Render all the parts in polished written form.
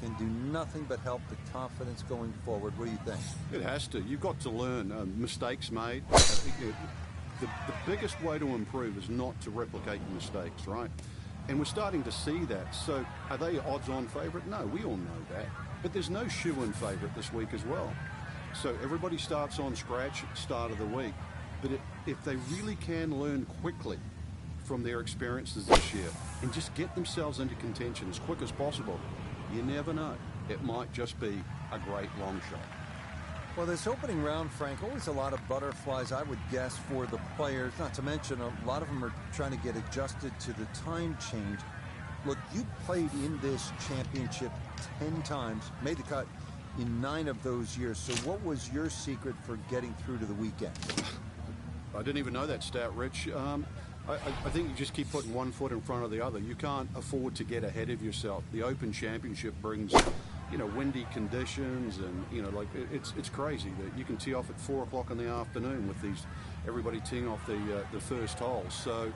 can do nothing but help the confidence going forward. What do you think? It has to. You've got to learn mistakes made. The biggest way to improve is not to replicate your mistakes, right? And we're starting to see that. So are they odds-on favourite? No, we all know that. But there's no shoe-in favourite this week as well. So everybody starts on scratch at the start of the week. But if they really can learn quickly from their experiences this year and just get themselves into contention as quick as possible, you never know. It might just be a great long shot. Well, this opening round, Frank, always a lot of butterflies, I would guess, for the players. Not to mention, a lot of them are trying to get adjusted to the time change. Look, you played in this championship 10 times, made the cut in 9 of those years. So what was your secret for getting through to the weekend? I didn't even know that stat, Rich. I think you just keep putting one foot in front of the other. You can't afford to get ahead of yourself. The Open Championship brings, windy conditions, and like it's crazy that you can tee off at 4 o'clock in the afternoon with everybody teeing off the first hole. So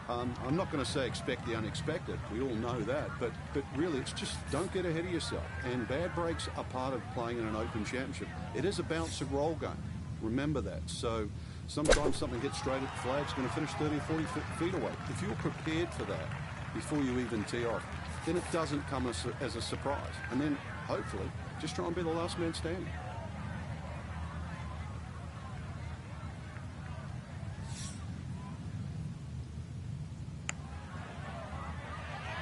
I'm not going to say expect the unexpected. We all know that, but really it's just don't get ahead of yourself. And bad breaks are part of playing in an Open Championship. It is a bounce and roll game. Remember that. So sometimes something hits straight at the flag, it's going to finish 30 or 40 feet away. If you're prepared for that before you even tee off, then it doesn't come as a surprise. And then, hopefully, just try and be the last man standing.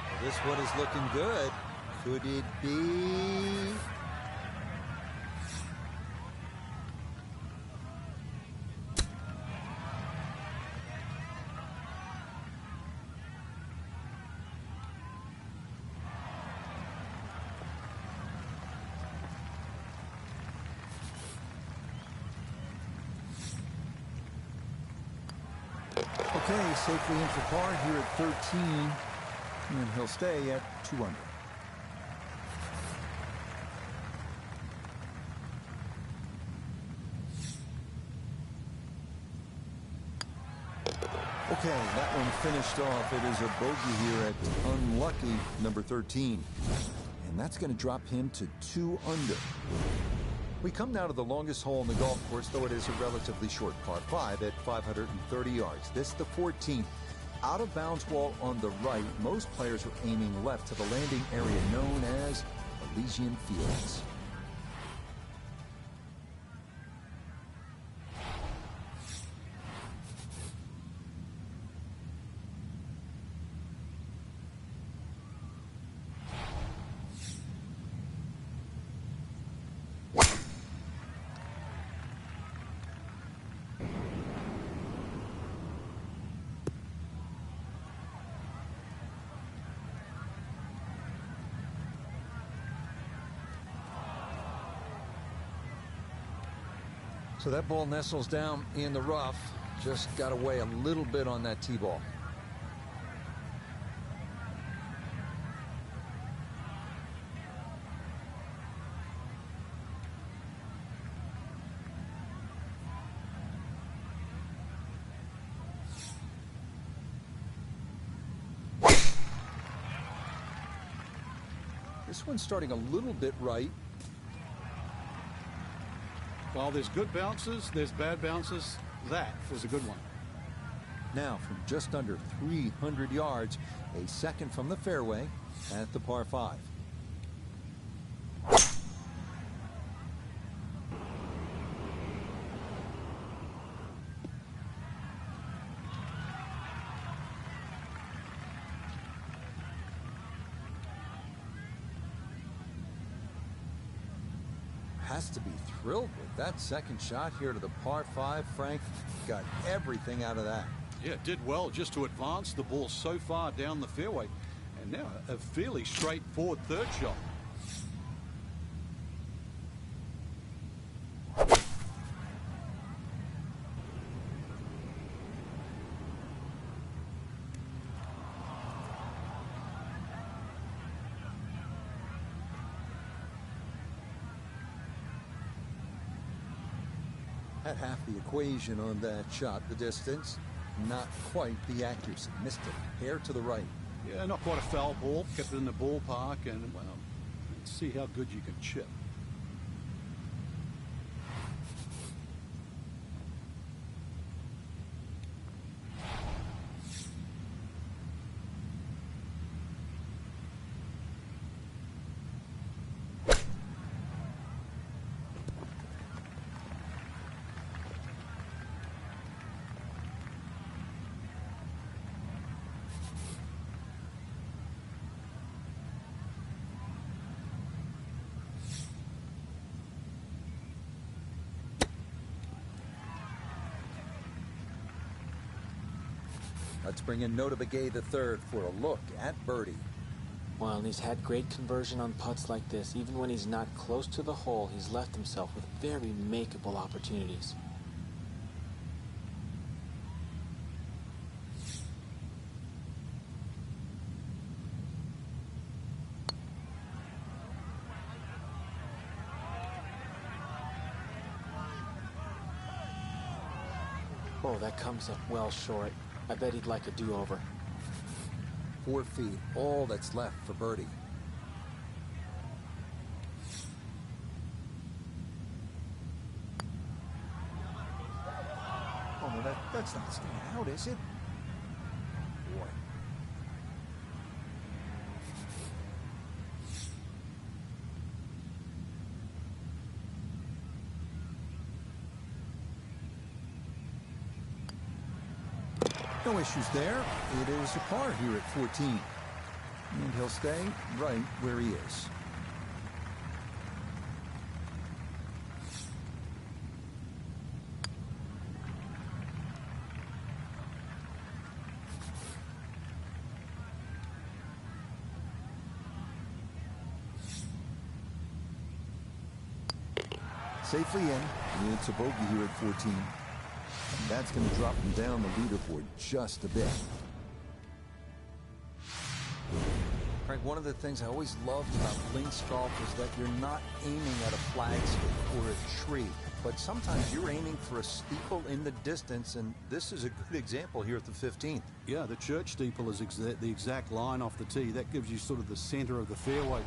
Well, this one is looking good. Could it be? Okay, safely in for par here at 13, and he'll stay at 2 under. Okay, that one finished off. It is a bogey here at unlucky number 13, and that's going to drop him to 2 under. We come now to the longest hole in the golf course, though it is a relatively short par 5 at 530 yards. This the 14th. Out of bounds wall on the right. Most players are aiming left to the landing area known as Elysian Fields. So that ball nestles down in the rough. Just got away a little bit on that tee ball. This one's starting a little bit right. While there's good bounces, there's bad bounces. That was a good one. Now from just under 300 yards, a second from the fairway at the par 5. Has to be thrilled with that second shot here to the par 5. Frank got everything out of that. Yeah, did well just to advance the ball so far down the fairway. And now a fairly straightforward third shot. Had half the equation on that shot. The distance, not quite the accuracy. Missed it. Hair to the right. Yeah, not quite a foul ball. Kept it in the ballpark, and well, Let's see how good you can chip. Let's bring in Nota Begay the third for a look at birdie. Well, and he's had great conversion on putts like this. Even when he's not close to the hole, he's left himself with very makeable opportunities. Oh, that comes up well short. I bet he'd like a do-over. 4 feet, all that's left for birdie. Oh, no, that's not staying out, is it? Boy. No issues there. It is a par here at 14. And he'll stay right where he is. Safely in. It's a bogey here at 14. And that's going to drop him down the leaderboard just a bit. Frank, one of the things I always loved about links golf is that you're not aiming at a flagstick or a tree, but sometimes you're aiming for a steeple in the distance, and this is a good example here at the 15th. Yeah, the church steeple is the exact line off the tee. That gives you sort of the center of the fairway.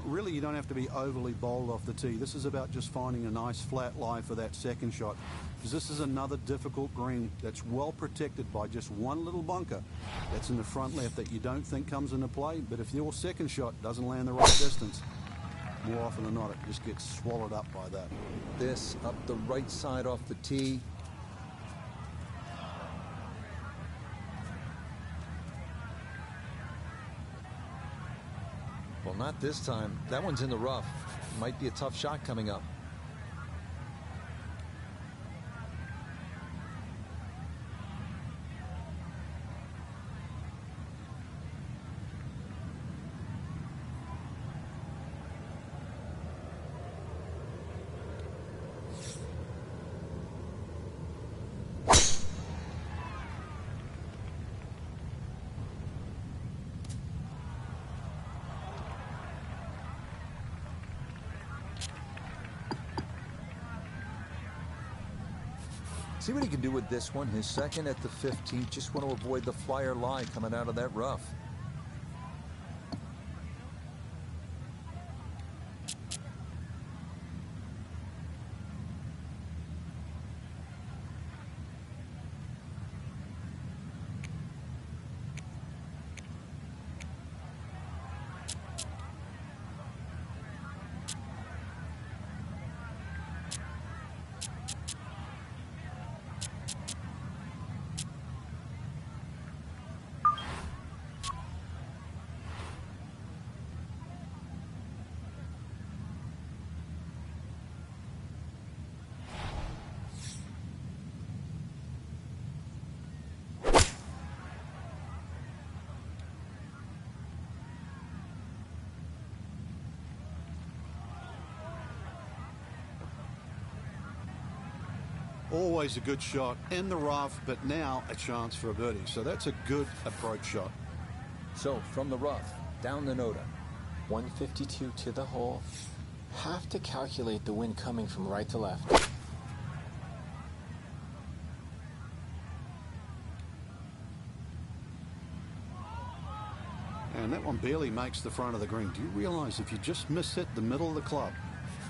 Really, you don't have to be overly bold off the tee. This is about just finding a nice flat lie for that second shot, because this is another difficult green that's well protected by just one little bunker that's in the front left that you don't think comes into play. But if your second shot doesn't land the right distance, more often than not, it just gets swallowed up by that. This up the right side off the tee. Well, not this time. That one's in the rough. Might be a tough shot coming up. See what he can do with this one. His second at the 15th. Just want to avoid the flyer lie coming out of that rough. Always a good shot in the rough, but now a chance for a birdie. So that's a good approach shot. So from the rough, down the Nota. 152 to the hole. Have to calculate the wind coming from right to left. And that one barely makes the front of the green. Do you realize if you just miss hit the middle of the club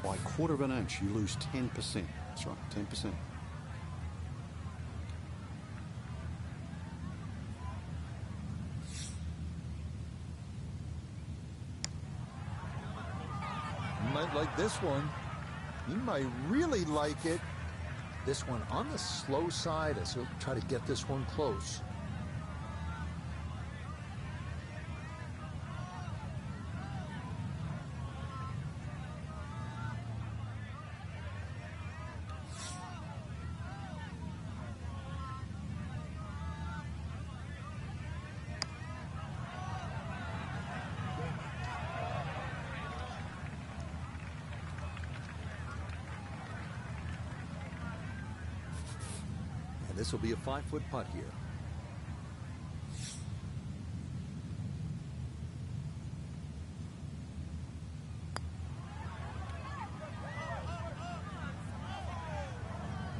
by 1/4 of an inch, you lose 10%? That's right, 10%. You might like this one. You might really like it. This one on the slow side as he'll try to get this one close. And this will be a 5-foot putt here.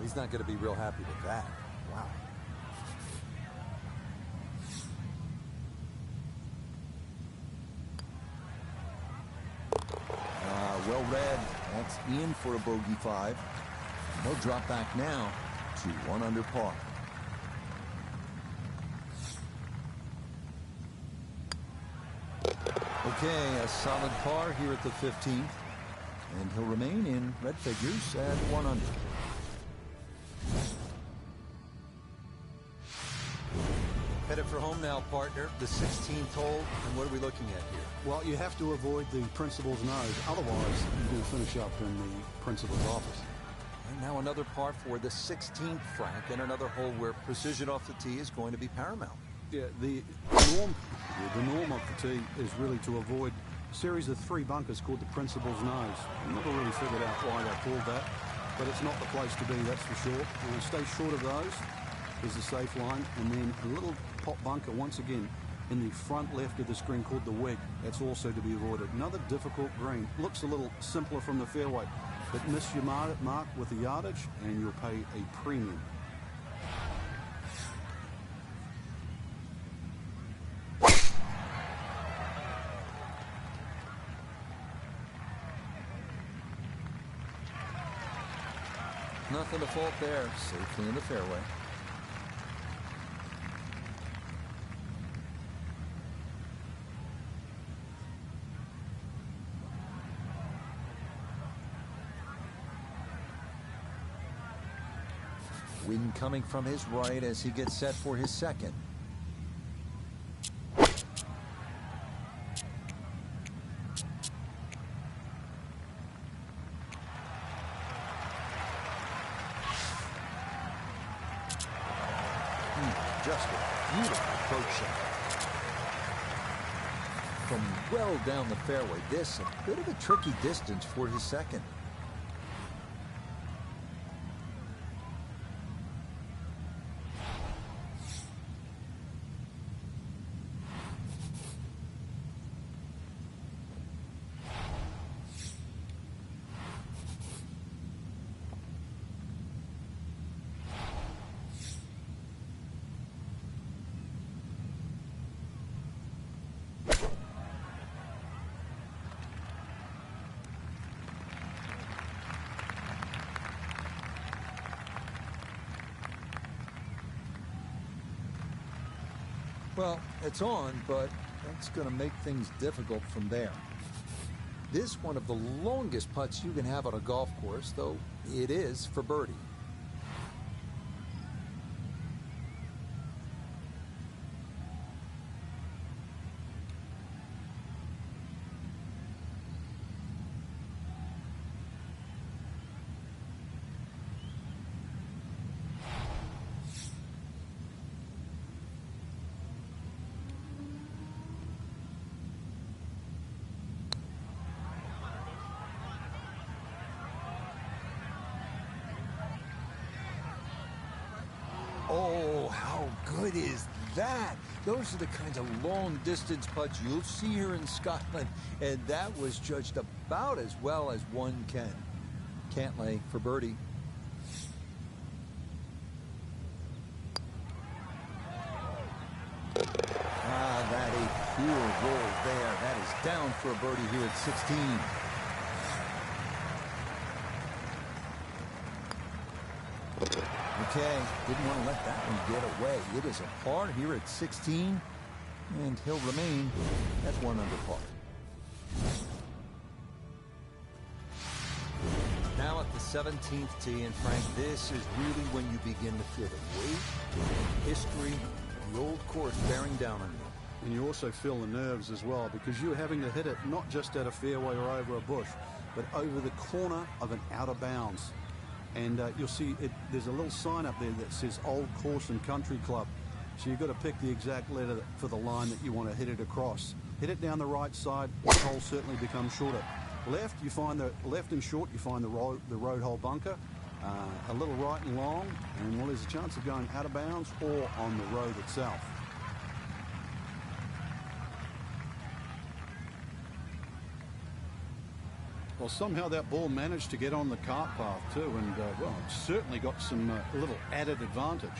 He's not going to be real happy with that. Wow. Well read. That's in for a bogey 5. He'll drop back now to 1 under par. Okay, a solid par here at the 15th. And he'll remain in red figures at 1 under. Headed for home now, partner. The 16th hole. And what are we looking at here? Well, you have to avoid the principal's nose. Otherwise, you're going to finish up in the principal's office. And now another par for the 16th, Frank, and another hole where precision off the tee is going to be paramount. Yeah, the norm of the tee is really to avoid a series of 3 bunkers called the principal's nose. I never really figured out why they called that, but it's not the place to be, that's for sure. Stay short of those is the safe line, and then a little pop bunker once again in the front left of the screen called the wig. That's also to be avoided. Another difficult green. Looks a little simpler from the fairway, but miss your mark with the yardage and you'll pay a premium. Nothing to fault there. Safely in the fairway. Wind coming from his right as he gets set for his second. Just a beautiful approach shot. From well down the fairway, this a bit of a tricky distance for his second. Well, it's on, but that's going to make things difficult from there. This one of the longest putts you can have on a golf course, though it is for birdie. Oh, how good is that? Those are the kinds of long-distance putts you'll see here in Scotland, and that was judged about as well as one can. Cantlay for birdie. That a Poor roll there. That is down for a birdie here at 16. Okay, didn't want to let that one get away. It is a par here at 16, and he'll remain at 1 under par. Now at the 17th tee, and Frank, this is really when you begin to feel the weight, the history, the old course bearing down on you. And you also feel the nerves as well, because you're having to hit it not just at a fairway or over a bush, but over the corner of an out of bounds. And you'll see there's a little sign up there that says Old Course and Country Club. So you've got to pick the exact letter for the line that you want to hit it across. Hit it down the right side, the hole certainly becomes shorter. Left, you find the left and short, you find the road hole bunker. A little right and long, and well, there's a chance of going out of bounds or on the road itself. Well, somehow that ball managed to get on the cart path too, and well, it's certainly got some little added advantage.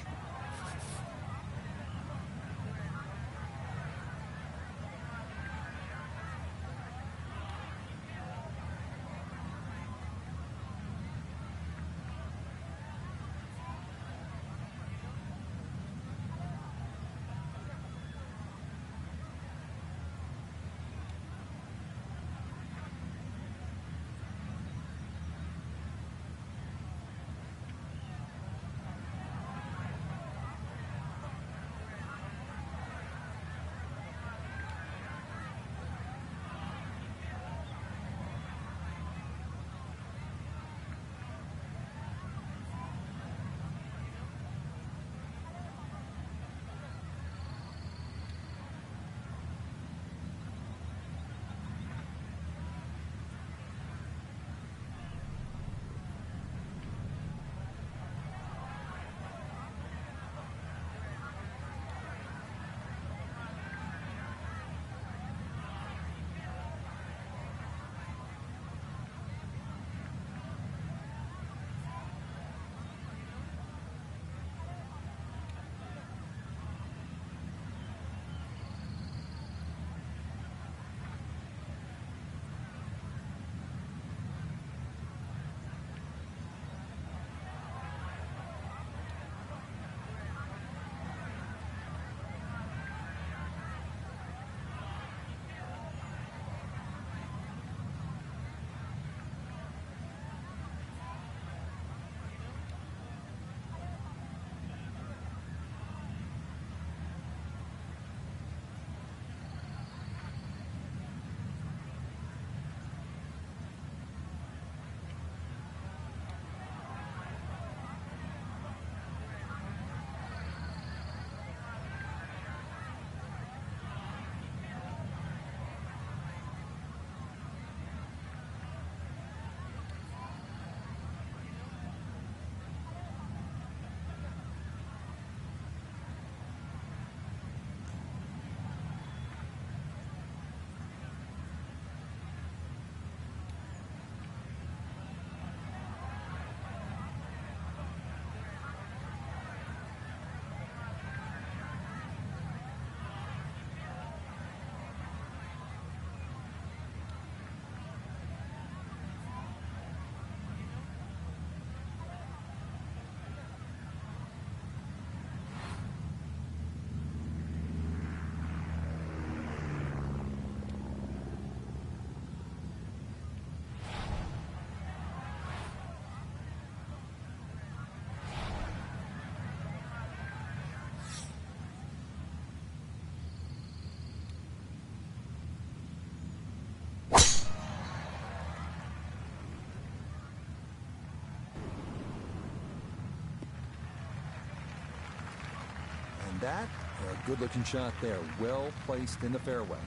That, a good-looking shot there, well placed in the fairway.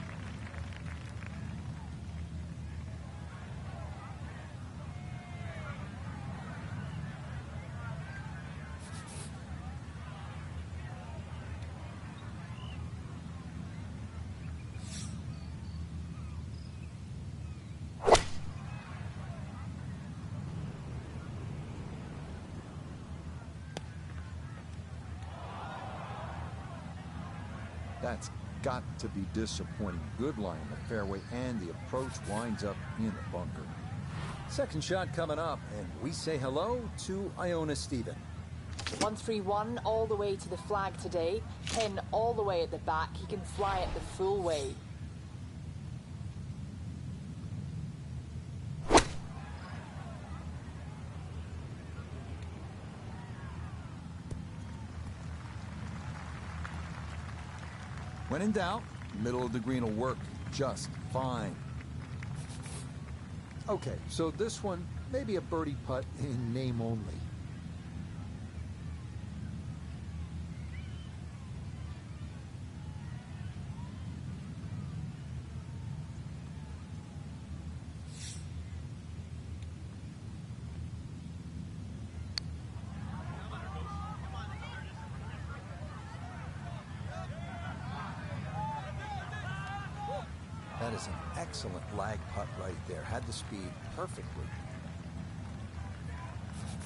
That's got to be disappointing. Good lie in the fairway, and the approach winds up in the bunker. Second shot coming up, and we say hello to Iona Stephen. 131 all the way to the flag today. Pin all the way at the back. He can fly it the full way. When in doubt, middle of the green will work just fine. Okay, so this one may be a birdie putt in name only. That is an excellent lag putt right there. Had the speed perfectly.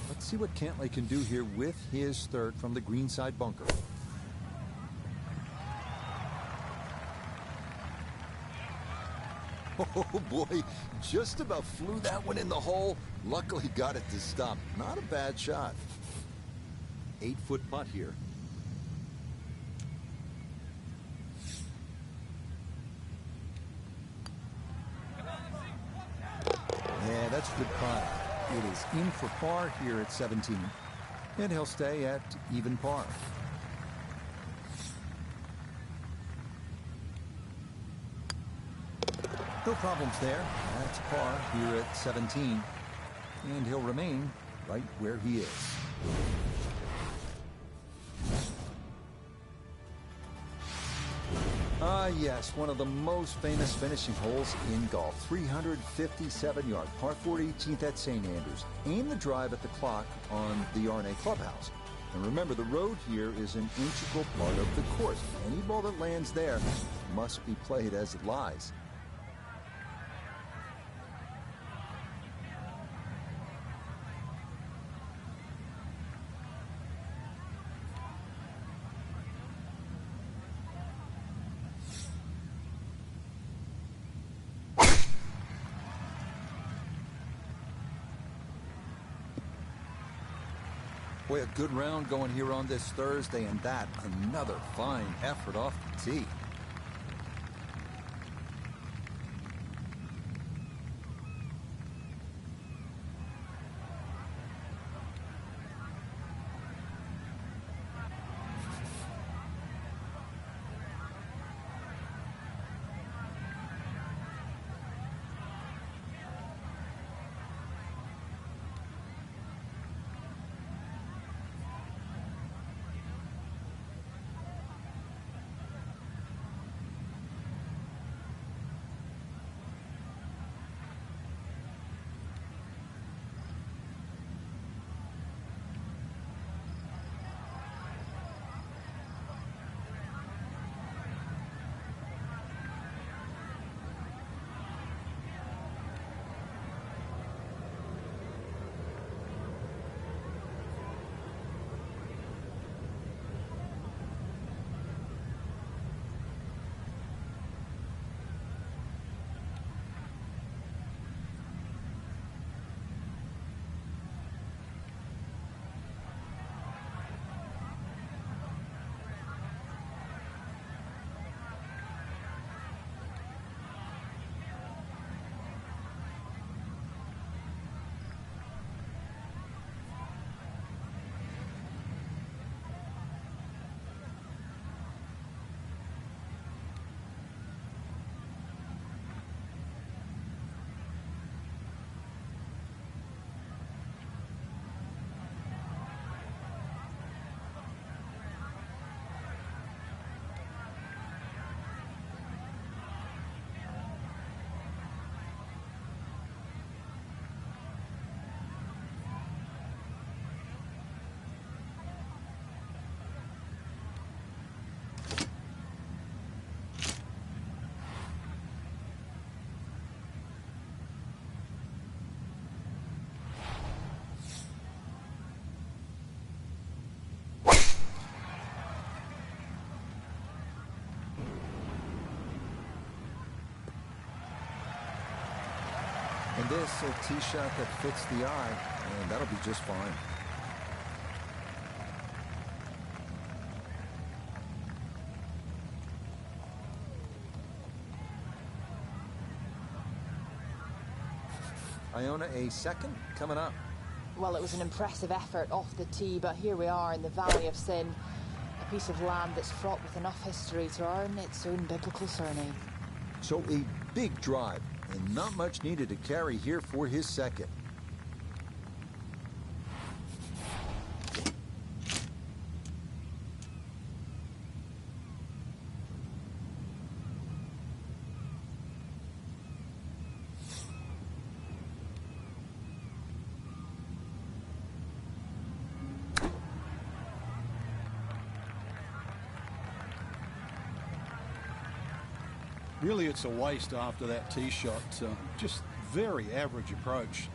Let's see what Cantlay can do here with his third from the greenside bunker. Oh boy, just about flew that one in the hole. Luckily got it to stop. Not a bad shot. 8-foot putt here. Yeah, that's a good putt. It is in for par here at 17. And he'll stay at even par. No problems there. That's par here at 17. And he'll remain right where he is. Yes, one of the most famous finishing holes in golf. 357-yard par 4 18th at St. Andrews. Aim the drive at the clock on the R&A Clubhouse. And remember, the road here is an integral part of the course. Any ball that lands there must be played as it lies. Boy, a good round going here on this Thursday, and that another fine effort off the tee. this a tee shot that fits the eye, and that'll be just fine. Iona, a second coming up. Well, it was an impressive effort off the tee, but here we are in the Valley of Sin, a piece of land that's fraught with enough history to earn its own biblical surname. So a big drive, and not much needed to carry here for his second. Really, it's a waste after that tee shot. Just very average approach.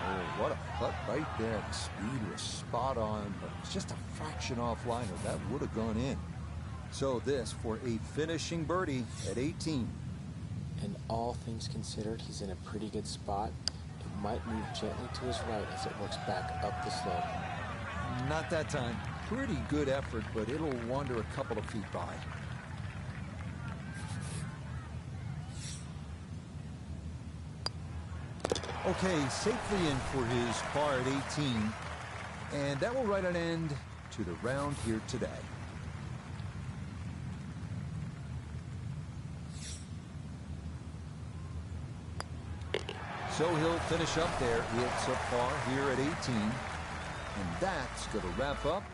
Oh, what a putt right there. The speed was spot on, but it's just a fraction off liner. That would have gone in. So this for a finishing birdie at 18. And all things considered, he's in a pretty good spot. It might move gently to his right as it works back up the slope. Not that time. Pretty good effort, but it'll wander a couple of feet by. Okay, safely in for his par at 18. And that will write an end to the round here today. So he'll finish up there. It's a par here at 18. And that's going to wrap up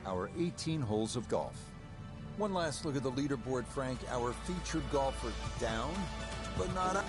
our 18 holes of golf. One last look at the leaderboard, Frank. Our featured golfer down, but not up.